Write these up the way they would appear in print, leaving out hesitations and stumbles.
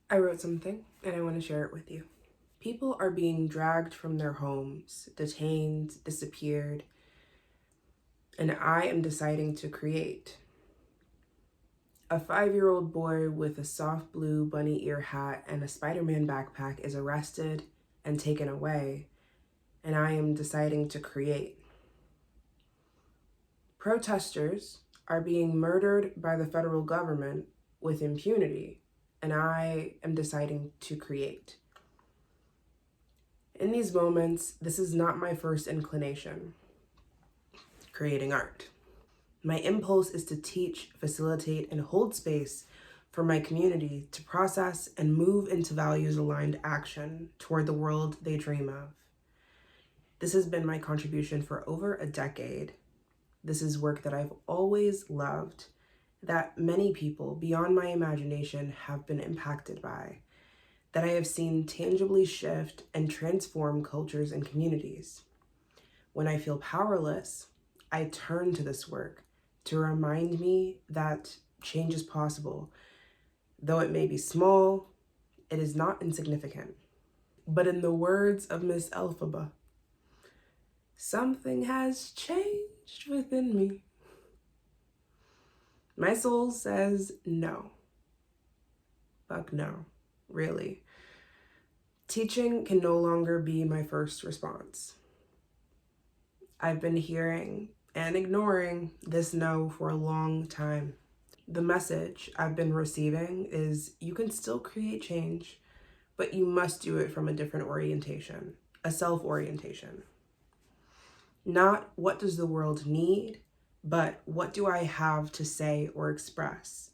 I wrote something and I want to share it with you. People are being dragged from their homes, detained, disappeared, and I am deciding to create. A 5-year-old boy with a soft blue bunny ear hat and a Spider-Man backpack is arrested and taken away, and I am deciding to create. Protesters are being murdered by the federal government with impunity, and I am deciding to create. In these moments, this is not my first inclination, creating art. My impulse is to teach, facilitate, and hold space for my community to process and move into values-aligned action toward the world they dream of. This has been my contribution for over a decade. This is work that I've always loved, that many people beyond my imagination have been impacted by, that I have seen tangibly shift and transform cultures and communities. When I feel powerless, I turn to this work to remind me that change is possible. Though it may be small, it is not insignificant. But in the words of Miss Elphaba, something has changed within me. My soul says no. Fuck no, really. Teaching can no longer be my first response. I've been hearing and ignoring this no for a long time. The message I've been receiving is you can still create change, but you must do it from a different orientation, a self-orientation. Not what does the world need, but what do I have to say or express?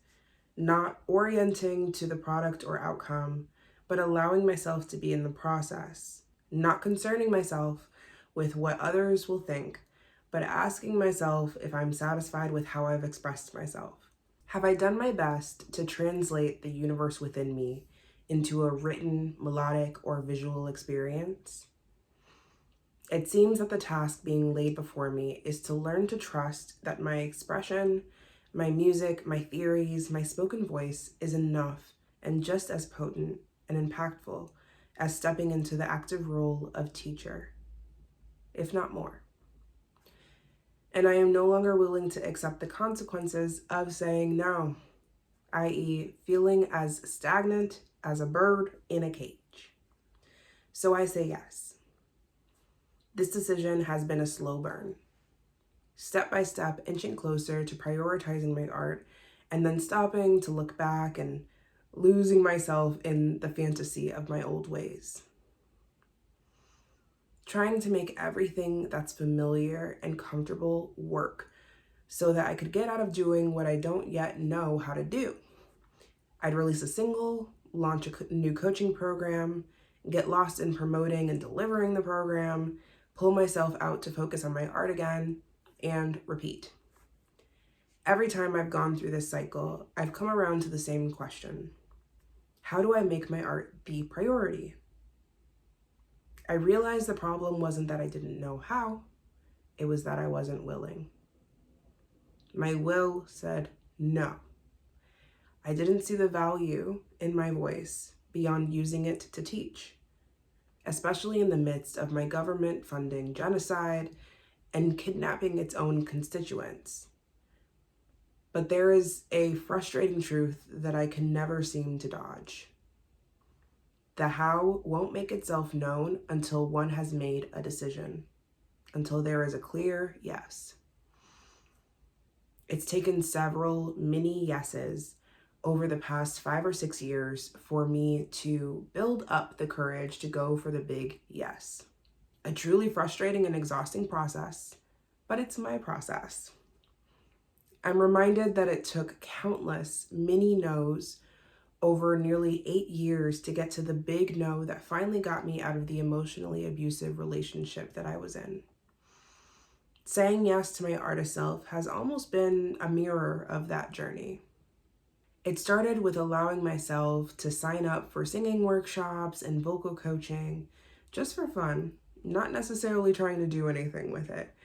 Not orienting to the product or outcome, but allowing myself to be in the process, not concerning myself with what others will think, but asking myself if I'm satisfied with how I've expressed myself. Have I done my best to translate the universe within me into a written, melodic, or visual experience? It seems that the task being laid before me is to learn to trust that my expression, my music, my theories, my spoken voice is enough and just as potent and impactful as stepping into the active role of teacher, if not more. And I am no longer willing to accept the consequences of saying no, i.e. feeling as stagnant as a bird in a cage. So I say yes. This decision has been a slow burn, step by step inching closer to prioritizing my art and then stopping to look back and losing myself in the fantasy of my old ways. Trying to make everything that's familiar and comfortable work so that I could get out of doing what I don't yet know how to do. I'd release a single, launch a new coaching program, get lost in promoting and delivering the program, pull myself out to focus on my art again, and repeat. Every time I've gone through this cycle, I've come around to the same question. How do I make my art the priority? I realized the problem wasn't that I didn't know how, it was that I wasn't willing. My will said no. I didn't see the value in my voice beyond using it to teach, especially in the midst of my government funding genocide and kidnapping its own constituents. But there is a frustrating truth that I can never seem to dodge. The how won't make itself known until one has made a decision, until there is a clear yes. It's taken several mini yeses over the past 5 or 6 years for me to build up the courage to go for the big yes. A truly frustrating and exhausting process, but it's my process. I'm reminded that it took countless mini no's over nearly 8 years to get to the big no that finally got me out of the emotionally abusive relationship that I was in. Saying yes to my artist self has almost been a mirror of that journey. It started with allowing myself to sign up for singing workshops and vocal coaching just for fun, not necessarily trying to do anything with it,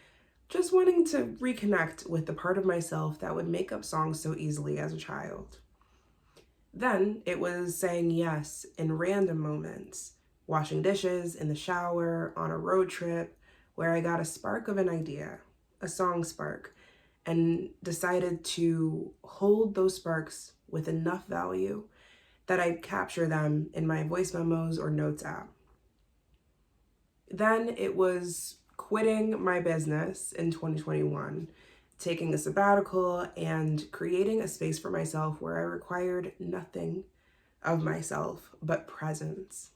just wanting to reconnect with the part of myself that would make up songs so easily as a child. Then it was saying yes in random moments, washing dishes, in the shower, on a road trip, where I got a spark of an idea, a song spark, and decided to hold those sparks with enough value that I'd capture them in my voice memos or notes app. Then it was quitting my business in 2021, taking a sabbatical, and creating a space for myself where I required nothing of myself but presence.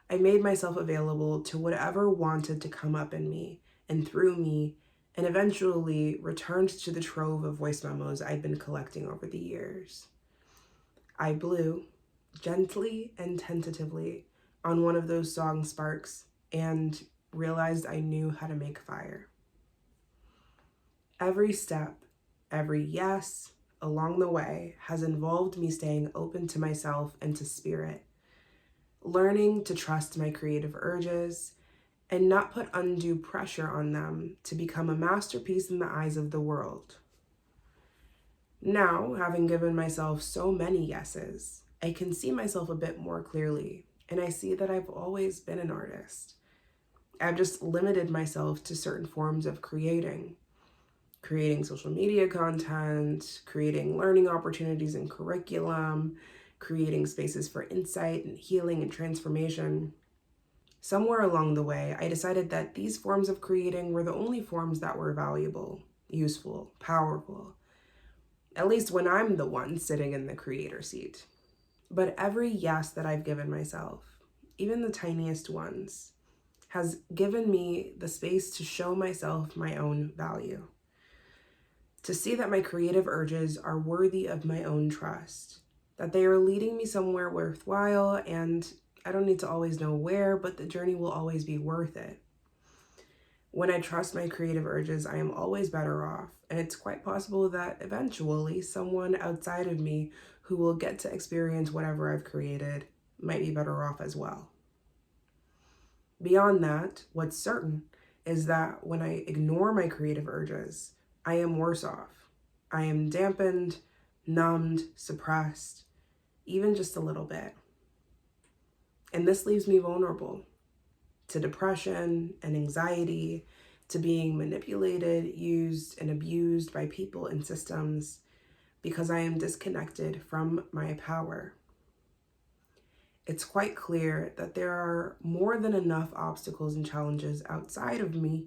I made myself available to whatever wanted to come up in me and through me, and eventually returned to the trove of voice memos I'd been collecting over the years. I blew, gently and tentatively, on one of those song sparks and realized I knew how to make fire. Every step, every yes along the way has involved me staying open to myself and to spirit, learning to trust my creative urges and not put undue pressure on them to become a masterpiece in the eyes of the world. Now, having given myself so many yeses, I can see myself a bit more clearly, and I see that I've always been an artist. I've just limited myself to certain forms of creating social media content, creating learning opportunities and curriculum, creating spaces for insight and healing and transformation. Somewhere along the way, I decided that these forms of creating were the only forms that were valuable, useful, powerful, at least when I'm the one sitting in the creator seat. But every yes that I've given myself, even the tiniest ones, has given me the space to show myself my own value, to see that my creative urges are worthy of my own trust, that they are leading me somewhere worthwhile, and I don't need to always know where, but the journey will always be worth it. When I trust my creative urges, I am always better off, and it's quite possible that eventually someone outside of me who will get to experience whatever I've created might be better off as well. Beyond that, what's certain is that when I ignore my creative urges, I am worse off. I am dampened, numbed, suppressed, even just a little bit. And this leaves me vulnerable to depression and anxiety, to being manipulated, used, and abused by people and systems because I am disconnected from my power. It's quite clear that there are more than enough obstacles and challenges outside of me.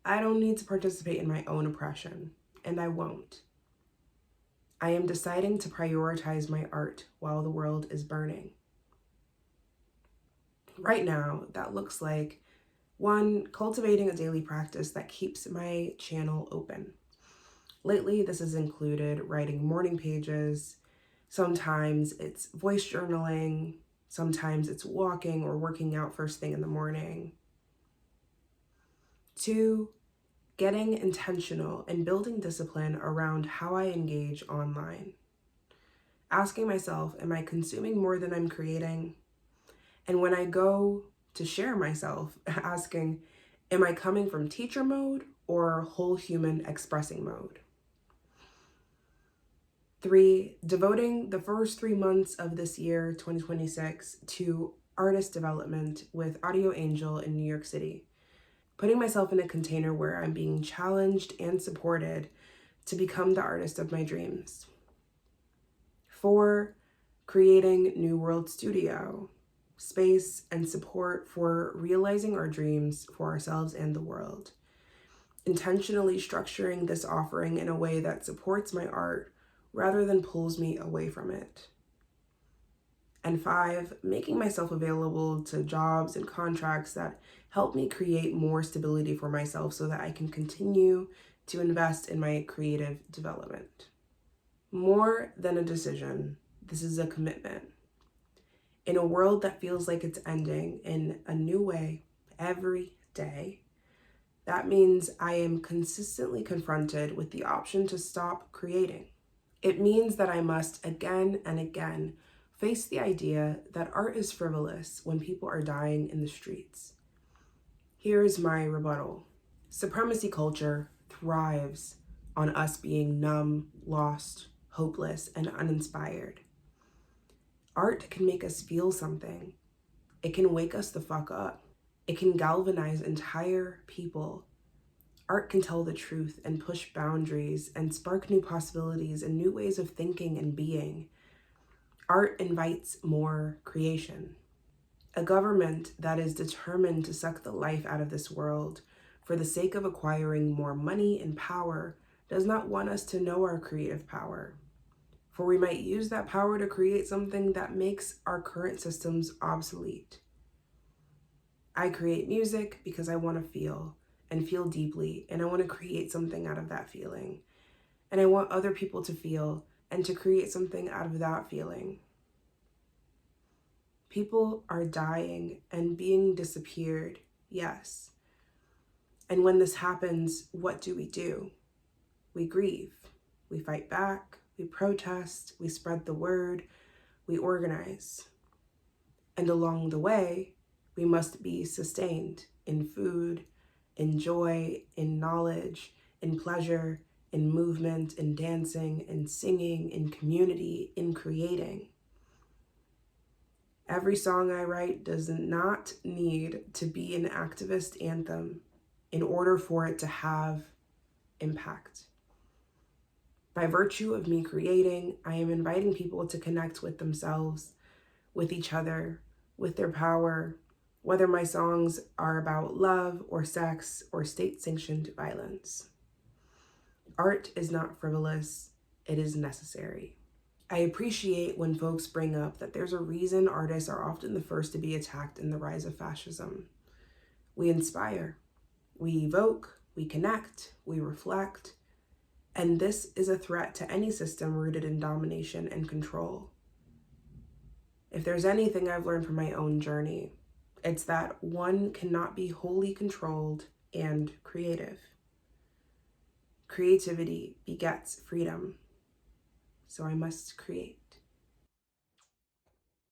I don't need to participate in my own oppression, and I won't. I am deciding to prioritize my art while the world is burning. Right now, that looks like 1, cultivating a daily practice that keeps my channel open. Lately, this has included writing morning pages. Sometimes it's voice journaling. Sometimes it's walking or working out first thing in the morning. 2, getting intentional and building discipline around how I engage online. Asking myself, am I consuming more than I'm creating? And when I go to share myself, asking, am I coming from teacher mode or whole human expressing mode? 3, devoting the first 3 months of this year, 2026, to artist development with Audio Angel in New York City. Putting myself in a container where I'm being challenged and supported to become the artist of my dreams. 4, creating New World Studio, space and support for realizing our dreams for ourselves and the world. Intentionally structuring this offering in a way that supports my art rather than pulls me away from it. And 5, making myself available to jobs and contracts that help me create more stability for myself so that I can continue to invest in my creative development. More than a decision, this is a commitment. In a world that feels like it's ending in a new way every day, that means I am consistently confronted with the option to stop creating. It means that I must again and again face the idea that art is frivolous when people are dying in the streets. Here is my rebuttal. Supremacy culture thrives on us being numb, lost, hopeless, and uninspired. Art can make us feel something. It can wake us the fuck up. It can galvanize entire people. Art can tell the truth and push boundaries and spark new possibilities and new ways of thinking and being. Art invites more creation. A government that is determined to suck the life out of this world for the sake of acquiring more money and power does not want us to know our creative power. For we might use that power to create something that makes our current systems obsolete. I create music because I want to feel and feel deeply, and I want to create something out of that feeling. And I want other people to feel and to create something out of that feeling. People are dying and being disappeared, yes. And when this happens, what do? We grieve, we fight back, we protest, we spread the word, we organize. And along the way, we must be sustained in food, in joy, in knowledge, in pleasure, in movement, in dancing, in singing, in community, in creating. Every song I write does not need to be an activist anthem in order for it to have impact. By virtue of me creating, I am inviting people to connect with themselves, with each other, with their power, whether my songs are about love or sex or state-sanctioned violence. Art is not frivolous, it is necessary. I appreciate when folks bring up that there's a reason artists are often the first to be attacked in the rise of fascism. We inspire, we evoke, we connect, we reflect, and this is a threat to any system rooted in domination and control. If there's anything I've learned from my own journey, it's that one cannot be wholly controlled and creative. Creativity begets freedom, so I must create.